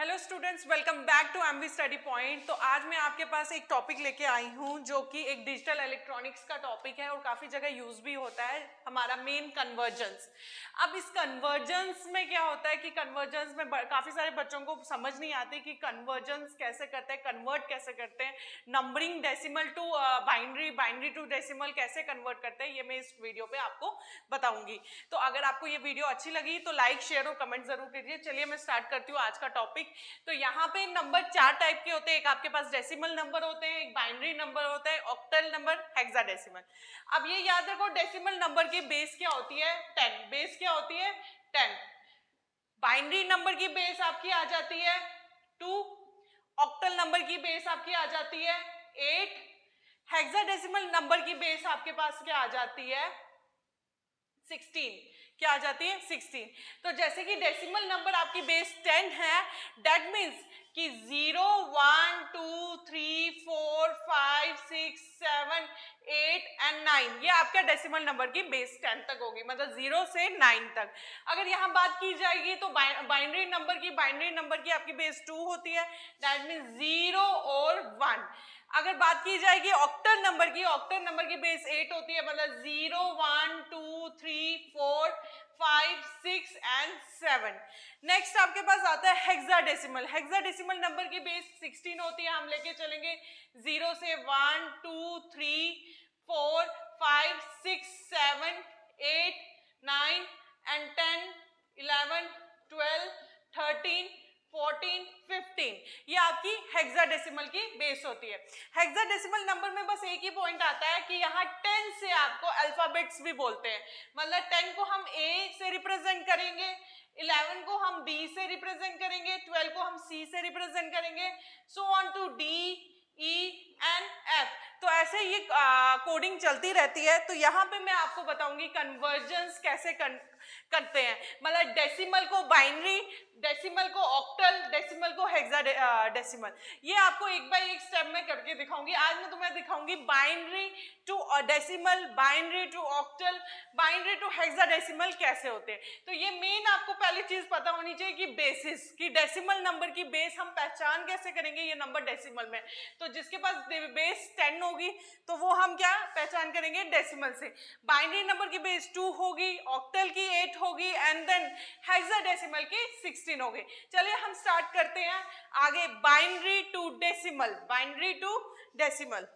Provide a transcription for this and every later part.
Hello students, welcome back to MV study point. तो आज मैं आपके पास एक टॉपिक लेके आई हूँ जो कि एक डिजिटल इलेक्ट्रॉनिक्स का टॉपिक है और काफ़ी जगह यूज भी होता है, हमारा मेन कन्वर्जेंस। अब इस कन्वर्जेंस में क्या होता है कि कन्वर्जेंस में काफ़ी सारे बच्चों को समझ नहीं आती कि कन्वर्जेंस कैसे करते हैं, कन्वर्ट कैसे करते हैं, numbering decimal to binary, binary to decimal कैसे कन्वर्ट करते हैं, ये मैं इस वीडियो पे आपको बताऊंगी। तो अगर आपको ये वीडियो अच्छी लगी तो लाइक, शेयर और कमेंट जरूर कीजिए। चलिए मैं स्टार्ट करती हूँ आज का टॉपिक। तो यहाँ पे नंबर चार टाइप के होते हैं। एक आपके पास डेसिमल नंबर होते हैं, एक बाइनरी नंबर होता है, ऑक्टल नंबर, हेक्साडेसिमल। अब ये याद रखो, डेसिमल नंबर की बेस क्या होती है? 10। बेस क्या होती है? 10। बाइनरी नंबर की बेस आपकी आ जाती है 2। ऑक्टल नंबर की बेस आपकी आ जाती है 8। हेक्साडेसिमल नंबर की बेस आपके पास क्या आ जाती है? 16। क्या आ जाती है? 16। तो जैसे कि डेसिमल नंबर आपकी बेस 10 है, दैट मीन्स कि 0 1 2 3 4 5 6 7 8 एंड 9 ये आपका डेसिमल नंबर की बेस 10 तक होगी, मतलब 0 से 9 तक। अगर यहाँ बात की जाएगी तो बाइनरी नंबर की आपकी बेस 2 होती है, दैट मीन्स 0 और 1। अगर बात की जाएगी ऑक्टल नंबर की बेस 8 होती है, मतलब 0 1 2 3 4 5 6 एंड 7। नेक्स्ट आपके पास आता है हेक्साडेसिमल नंबर की बेस 16 होती है। हम लेके चलेंगे 0 से 1 2 3 4 5 6 7 8 9 एंड 10 11 12 13 14 15 ये आपकी हेक्साडेसिमल की बेस होती है। हेक्साडेसिमल नंबर में बस एक ही पॉइंट आता है कि यहाँ 10 से आपको अल्फाबेट्स भी बोलते हैं, मतलब 10 को हम A से रिप्रेजेंट करेंगे, 11 को हम B से रिप्रेजेंट करेंगे, 12 को हम C से रिप्रेजेंट करेंगे, so on to D E and F। तो ऐसे ये कोडिंग चलती रहती है। तो यहाँ पे मैं आपको बताऊंगी कन्वर्जेंस कैसे करते हैं, मतलब डेसिमल को बाइनरी, डेसिमल को ऑक्टल, डेसिमल को हेक्साडेसिमल। ये आपको एक बाय एक स्टेप में करके दिखाऊंगी। आज मैं तुम्हें दिखाऊंगी binary to decimal, binary to octal, binary to hexadecimal कैसे होते हैं। तो ये मेन आपको पहली चीज पता होनी चाहिए कि बेसिस, कि डेसिमल नंबर की बेस हम पहचान कैसे करेंगे ये नंबर डेसिमल में। तो जिसके पास बेस 10 होगी तो वो हम क्या पहचान करेंगे? डेसिमल से। बाइनरी नंबर की बेस 2 होगी, ऑक्टल की 8 होगी एंड देन हेक्साडेसिमल की 16 होगी। चलिए हम स्टार्ट करते हैं आगे। Binary to decimal, binary to decimal.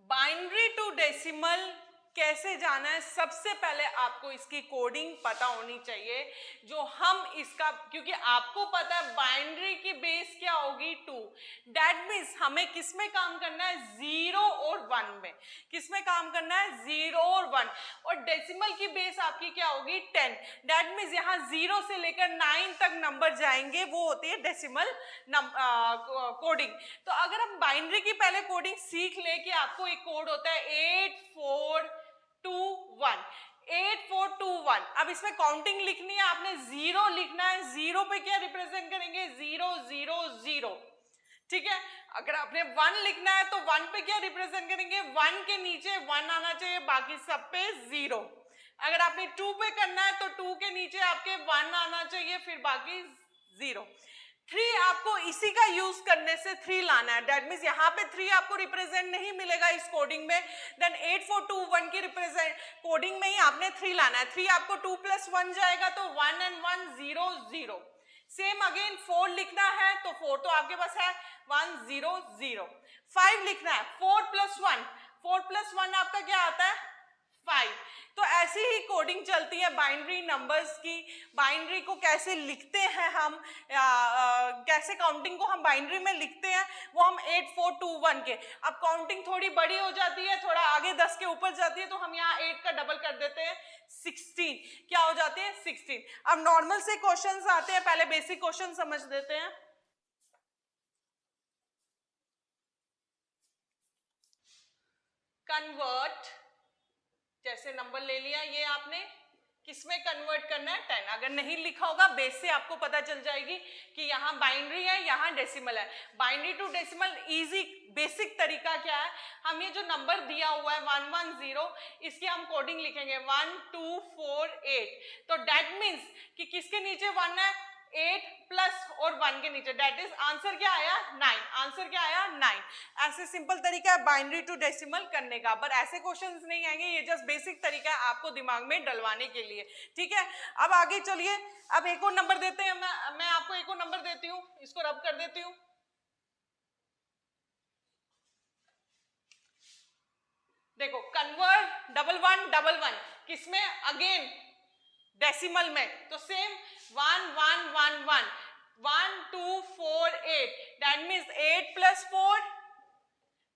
Binary to decimal कैसे जाना है? सबसे पहले आपको इसकी कोडिंग पता होनी चाहिए, जो हम इसका, क्योंकि आपको पता है बाइनरी की बेस क्या होगी 2। दैट मीन्स हमें किस में काम करना है? 0 और 1 में। किस में काम करना है? 0 और 1। और डेसिमल की बेस आपकी क्या होगी? 10। दैट मीन्स यहाँ 0 से लेकर 9 तक नंबर जाएंगे, वो होती है डेसिमल कोडिंग। तो अगर हम बाइनरी की पहले कोडिंग सीख ले कि आपको एक कोड होता है 8421, 8421। अब इसमें काउंटिंग लिखनी है, आपने 0 लिखना है। 0 पे क्या रिप्रेजेंट करेंगे? 0 0 0। ठीक है। अगर आपने 1 लिखना है तो 1 पे क्या रिप्रेजेंट करेंगे? 1 के नीचे 1 आना चाहिए, बाकी सब पे 0। अगर आपने 2 पे करना है तो 2 के नीचे आपके 1 आना चाहिए, फिर बाकी 0। 3 आपको इसी का यूज करने से 3 लाना है। दैट मींस यहाँ पे 3 आपको रिप्रेजेंट नहीं मिलेगा इस कोडिंग में, देन 8421 की रिप्रेजेंट कोडिंग में ही आपने 3 लाना है। 3 आपको 2 + 1 जाएगा तो 1 एंड 1 0 0। सेम अगेन 4 लिखना है तो 4 तो आपके पास है 1 0 0। 5 लिखना है, 4 + 1, 4 + 1 आपका क्या आता है? 5। तो ऐसी ही कोडिंग चलती है बाइनरी नंबर्स की। बाइनरी को कैसे लिखते हैं हम, कैसे काउंटिंग को हम बाइनरी में लिखते हैं, वो हम 8421 के। अब काउंटिंग थोड़ी बड़ी हो जाती है, थोड़ा आगे 10 के ऊपर जाती है, तो हम यहाँ 8 का डबल कर देते हैं, 16। क्या हो जाते हैं? 16। अब नॉर्मल से क्वेश्चंस आते हैं, पहले बेसिक क्वेश्चन समझ देते हैं। कन्वर्ट, जैसे नंबर ले लिया ये आपने, किसमें कन्वर्ट करना है 10। अगर नहीं लिखा होगा बेस से आपको पता चल जाएगी कि यहाँ बाइनरी है, यहाँ डेसिमल है। Binary to decimal easy basic तरीका क्या है, हम ये जो नंबर दिया हुआ है 110, इसकी हम कोडिंग लिखेंगे 1 2 4 8। तो दैट मीन्स कि किसके नीचे 1 है, 8 प्लस और 1 के नीचे, दैट इज आंसर क्या आया 9। आंसर क्या आया 9। ऐसे सिंपल तरीका है बाइनरी टू डेसिमल करने का, पर ऐसे क्वेश्चंस नहीं आएंगे, ये जस्ट बेसिक तरीका है आपको दिमाग में डलवाने के लिए। ठीक है, अब आगे चलिए, अब एक और नंबर देते हैं। मैं आपको एक और नंबर देती हूँ, इसको रब कर देती हूँ। देखो कन्वर्ट 1111 किसमें, अगेन डेसिमल में, तो same 1111 1 2 4 8, that means 8 plus 4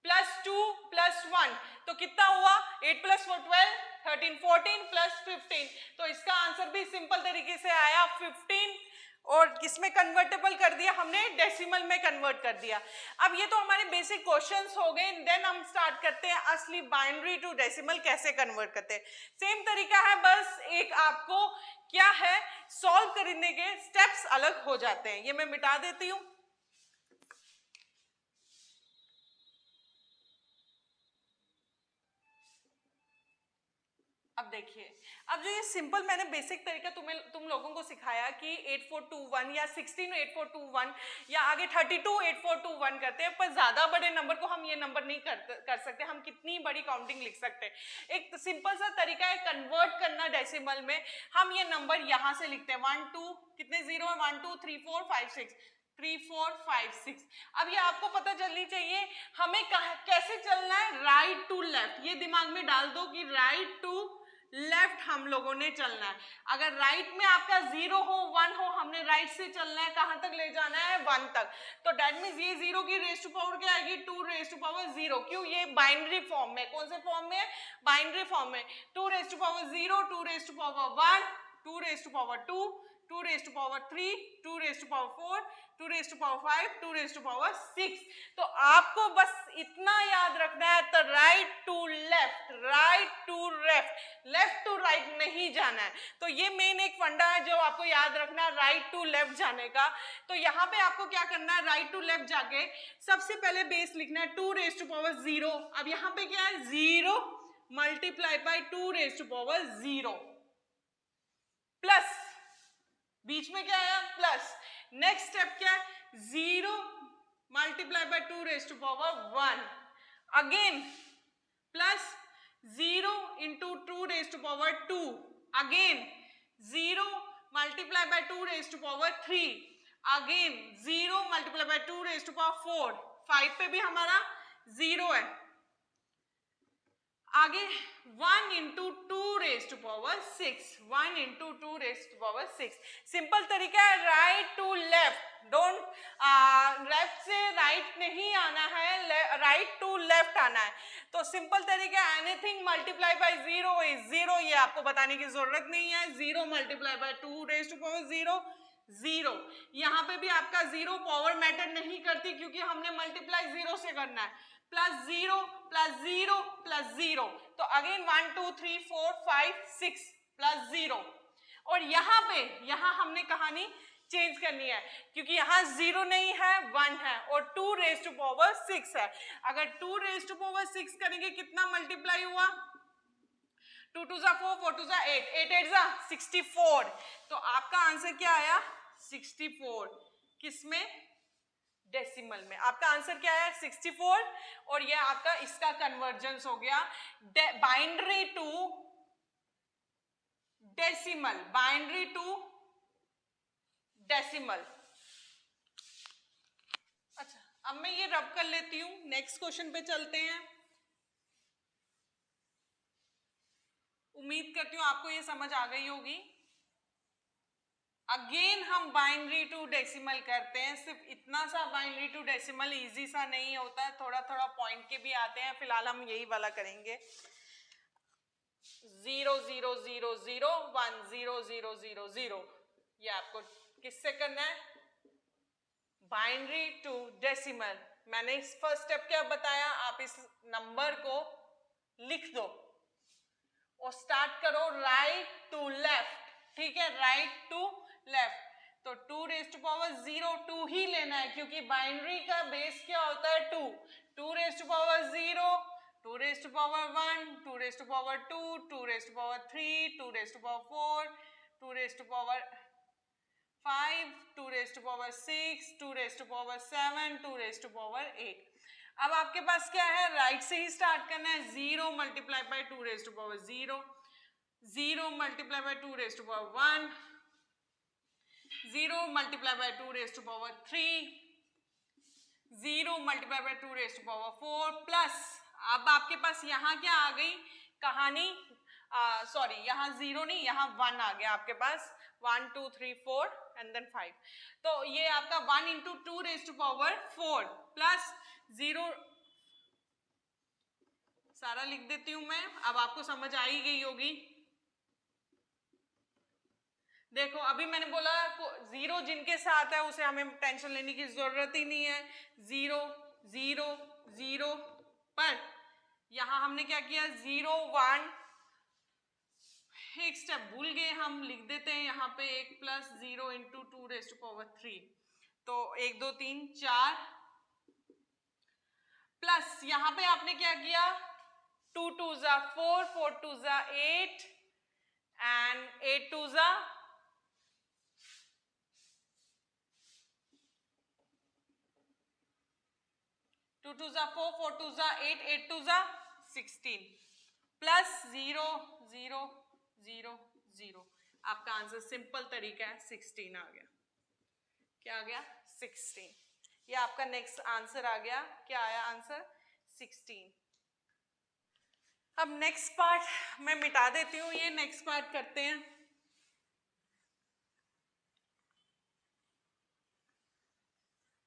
plus 2 plus 1, तो कितना हुआ 8 प्लस 4 12 13 14 प्लस 15। तो इसका आंसर भी सिंपल तरीके से आया 15, और किसमें कन्वर्टेबल कर दिया हमने, डेसिमल में कन्वर्ट कर दिया। अब ये तो हमारे बेसिक क्वेश्चंस हो गए, देन हम स्टार्ट करते हैं असली बाइनरी टू डेसिमल कैसे कन्वर्ट करते हैं। सेम तरीका है, बस एक आपको क्या है सॉल्व करने के स्टेप्स अलग हो जाते हैं। ये मैं मिटा देती हूं। अब देखिए, अब जो ये सिंपल मैंने बेसिक तरीका तुम लोगों को सिखाया कि 8421 या 168421 या आगे 328421 करते हैं, पर ज्यादा बड़े नंबर को हम ये नंबर नहीं कर सकते। हम कितनी बड़ी काउंटिंग लिख सकते हैं। एक सिंपल सा तरीका है कन्वर्ट करना डेसिमल में। हम ये नंबर यहां से लिखते हैं 1 2 कितने जीरो है 1 2 3 4 5 6 3 4 5 6। अब ये आपको पता चलनी चाहिए हमें कैसे चलना है, राइट टू लेफ्ट। ये दिमाग में डाल दो कि राइट टू लेफ्ट हम लोगों ने चलना है। अगर राइट में आपका 0 हो 1 हो, हमने राइट से चलना है, कहां तक ले जाना है 1 तक। तो दैट मींस ये 0 की रेज टू पावर क्या आएगी 2 रेज टू पावर 0। क्यों, ये बाइनरी फॉर्म में, कौन से फॉर्म में, बाइनरी फॉर्म में। 2 raise to power 0, 2 raise to power 1, 2 raise to power 2, 2 raise to power 3, 2 raise to power 4, 2 raise to power 5, 2 raise to power 6। तो आपको बस इतना याद रखना है, तो right to left, right to left, left to right नहीं जाना है। तो ये मेन एक फंडा है जो आपको याद रखना है, राइट टू लेफ्ट जाने का। तो यहाँ पे आपको क्या करना है, राइट टू लेफ्ट जाके सबसे पहले बेस लिखना है 2 रेज टू पावर 0। अब यहाँ पे क्या है 0 multiply by 2 raise to power 0 plus बीच में क्या आया प्लस। नेक्स्ट स्टेप क्या है 0 multiply by 2 raise to power 1, again plus 0 into 2 raise to power 2, again 0 multiply by 2 raise to power 3, again 0 multiply by 2 raise to power 4, 5 पे भी हमारा 0 है, आगे 1 into 2 raise to power 6, 1 into 2 raise to power 6। Simple तरीका है right to left, don't left से right नहीं आना है, राइट टू लेफ्ट आना है। तो सिंपल तरीका एनीथिंग मल्टीप्लाई बाय 0 इज 0, ये आपको बताने की जरूरत नहीं है। 0 multiply by 2 raise to power 0, 0। यहाँ पे भी आपका 0 पावर मैटर नहीं करती क्योंकि हमने मल्टीप्लाई 0 से करना है, प्लस 0 प्लस 0 प्लस 0। तो अगेन 1 2 3 4 5 6 प्लस 0। और यहाँ हमने कहानी चेंज करनी है क्योंकि यहाँ 0 नहीं है 1 है और 2 रेज टू पावर 6 है। अगर 2 रेज टू पावर 6 करेंगे कितना मल्टीप्लाई हुआ, 2 2 जा 4, 4 2 जा 8, 8 8 जा 64। तो आपका आंसर क्या आया 64, किसमें, डेसिमल में। आपका आंसर क्या है 64, और ये आपका इसका कन्वर्जेंस हो गया binary to decimal, binary to decimal. अच्छा, अब मैं ये रब कर लेती हूं, नेक्स्ट क्वेश्चन पे चलते हैं। उम्मीद करती हूं आपको ये समझ आ गई होगी। अगेन हम बाइनरी टू डेसिमल करते हैं, सिर्फ इतना सा बाइनरी टू डेसिमल इजी सा नहीं होता है, थोड़ा थोड़ा पॉइंट के भी आते हैं। फिलहाल हम यही वाला करेंगे 0 0 0 0 1 0 0 0 0। ये आपको किससे करना है, बाइनरी टू डेसिमल। मैंने इस फर्स्ट स्टेप क्या बताया, आप इस नंबर को लिख दो और स्टार्ट करो राइट टू लेफ्ट, ठीक है, राइट टू लेफ्ट। तो 2 रेज़ टू पावर 0 2 ही लेना है क्योंकि बाइनरी का बेस क्या होता है 2। 2 raise to power 0, 2 raise to power 1, 2 raise to power 2, 2 raise to power 3, 2 raise to power 4, 2 raise to power 5, 2 raise to power 6, 2 raise to power 7, 2 raise to power 8। अब आपके पास क्या है, राइट से ही स्टार्ट करना है। 0 multiply by 2 raise to power 0, 0 multiply by 2 raise to power 1, 0 multiply by 2 raise to power 3, 0 multiply by 2 raise to power 4 plus, अब आपके पास यहाँ क्या आ गई कहानी, सॉरी यहाँ 0 नहीं, यहाँ 1 आ गया आपके पास, 1 2 3 4 एंड देन 5। तो ये आपका 1 into 2 raise to power 4 plus 0, सारा लिख देती हूं मैं, अब आपको समझ आ ही गई होगी। देखो अभी मैंने बोला 0 जिनके साथ है उसे हमें टेंशन लेने की जरूरत ही नहीं है। 0 0 0 पर यहां हमने क्या किया, 0 1, एक स्टेप भूल गए हम, लिख देते हैं यहाँ पे 1 plus 0 into 2 raise to power 3, तो 1 2 3 4 प्लस यहाँ पे आपने क्या किया, 2 2 जा 4, 4 2 जा 8 एंड 8 2 जा 2 2 जा 4, 4 2 जा 8, 8 2 जा 16 प्लस 0 0 0 0। आपका आंसर सिंपल तरीका है 16 आ गया। क्या आ गया, 16। ये आपका नेक्स्ट आंसर आ गया, क्या आया आंसर, 16। अब नेक्स्ट पार्ट मैं मिटा देती हूँ, ये नेक्स्ट पार्ट करते हैं।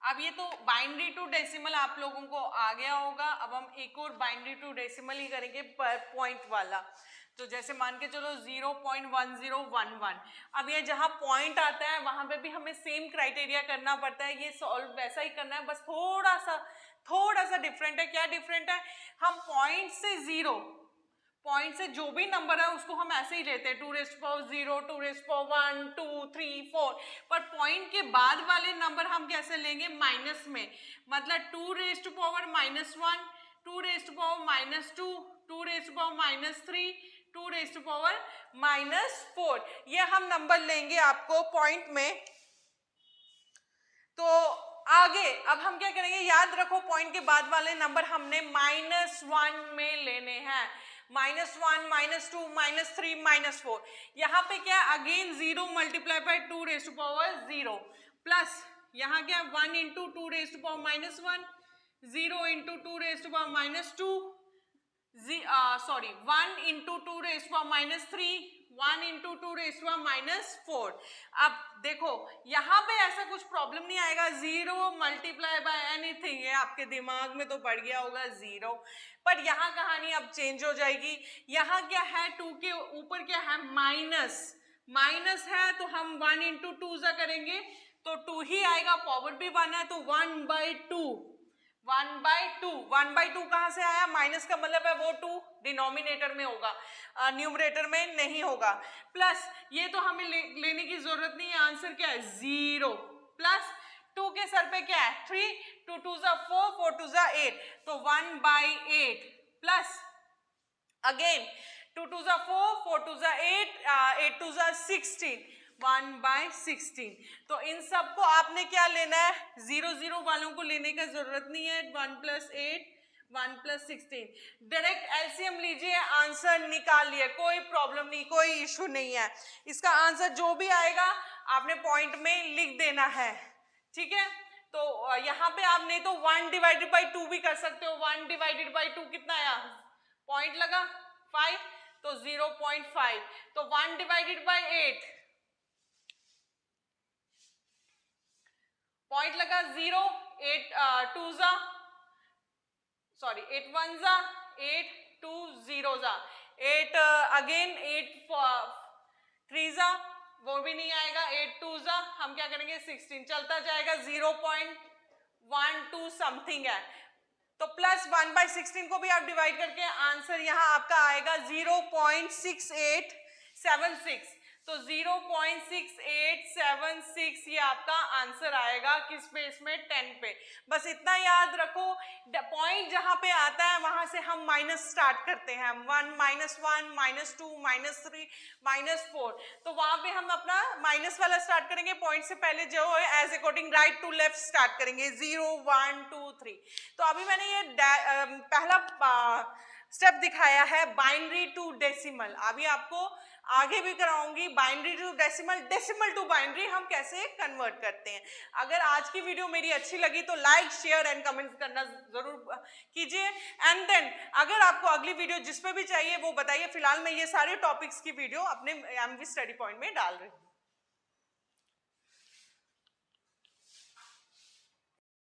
अब ये तो बाइनरी टू डेसिमल आप लोगों को आ गया होगा, अब हम एक और बाइनरी टू डेसिमल ही करेंगे पर पॉइंट वाला। तो जैसे मान के चलो 0.1011, अब ये जहां पॉइंट आता है वहां पे भी हमें सेम क्राइटेरिया करना पड़ता है, ये सॉल्व वैसा ही करना है, बस थोड़ा सा डिफरेंट है। क्या डिफरेंट है, हम पॉइंट से 0, पॉइंट से जो भी नंबर है उसको हम ऐसे ही लेते हैं, 2 raise to power 0, 2 raise to power 1 2 3 4, पर पॉइंट के बाद वाले नंबर हम कैसे लेंगे, माइनस में, मतलब 2 raise to power -1, 2 raise to power -2, 2 raise to power -3, 2 raise to power -4, ये हम नंबर लेंगे आपको पॉइंट में। तो आगे अब हम क्या करेंगे, याद रखो पॉइंट के बाद वाले नंबर हमने -1 में लेने हैं, -1 -2 -3 -4। यहाँ पे क्या again 0 multiply by 2 raise to power 0 plus यहाँ क्या 1 into 2 raise to power -1, 0 into 2 raise to power -2, sorry 1 into 2 raise to power -3, 1 into 2 raise to power -4। अब देखो यहाँ पे ऐसा कुछ प्रॉब्लम नहीं आएगा, 0 मल्टीप्लाई बाय एनीथिंग, ये आपके दिमाग में तो पड़ गया होगा 0, पर यहाँ कहानी अब चेंज हो जाएगी। यहाँ क्या है, 2 के ऊपर क्या है, माइनस है, तो हम 1 इंटू 2 जा करेंगे तो 2 ही आएगा, पावर भी 1 है तो 1/2, 1/2 कहां से आया, माइनस का मतलब है वो 2 डिनोमिनेटर में होगा, न्यूमरेटर में नहीं होगा, प्लस ये तो हमें लेने की जरूरत नहीं है, आंसर क्या है 0 प्लस 2 के सर पे क्या है 3, 2 2 जा 4, 4 2 जा 8, तो 1/8 प्लस अगेन 2 2 जा 4, 4 2 जा 8, 8 2 जा 16, 1/16। तो इन सबको आपने क्या लेना है, 0 0 वालों को लेने का जरूरत नहीं है, 1 + 8 1 + 16, डायरेक्ट एलसीएम लीजिए, आंसर निकाल लिए, कोई प्रॉब्लम नहीं, कोई इशू नहीं है। इसका आंसर जो भी आएगा आपने पॉइंट में लिख देना है, ठीक है। तो यहाँ पे आप नहीं तो 1/2 भी कर सकते हो, 1/2 कितना आया, पॉइंट लगा 5, तो 0.5, तो 1/8 पॉइंट लगा 0, 8 2 जा, सॉरी 8 1 जा 8, 2 0 जा 8, अगेन 8 3 जा, वो भी नहीं आएगा, 8 2 जा, हम क्या करेंगे 16, चलता जाएगा, 0.12 समथिंग है, तो तो प्लस 1/16 को भी आप डिवाइड करके आंसर यहाँ आपका आएगा 0.6876। तो 0.6876 ये आपका आंसर आएगा किस पे, इसमें 10 पे। बस इतना याद रखो, पॉइंट जहां पे आता है वहां से हम माइनस स्टार्ट करते हैं, 1 -1 -2 -3 -4, तो वहां पे हम अपना माइनस वाला स्टार्ट करेंगे, पॉइंट से पहले जो है as according right to left start करेंगे, 0 1 2 3। तो अभी मैंने ये पहला स्टेप दिखाया है बाइनरी टू डेसिमल। अभी आपको आगे भी कराऊंगी binary to decimal, decimal to binary हम कैसे कन्वर्ट करते हैं। अगर आज की वीडियो मेरी अच्छी लगी तो लाइक शेयर एंड कमेंट करना जरूर कीजिए। एंड देन अगर आपको अगली वीडियो जिस पे भी चाहिए वो बताइए। फिलहाल मैं ये सारे टॉपिक्स की वीडियो अपने एमवी स्टडी पॉइंट में डाल रही हूँ।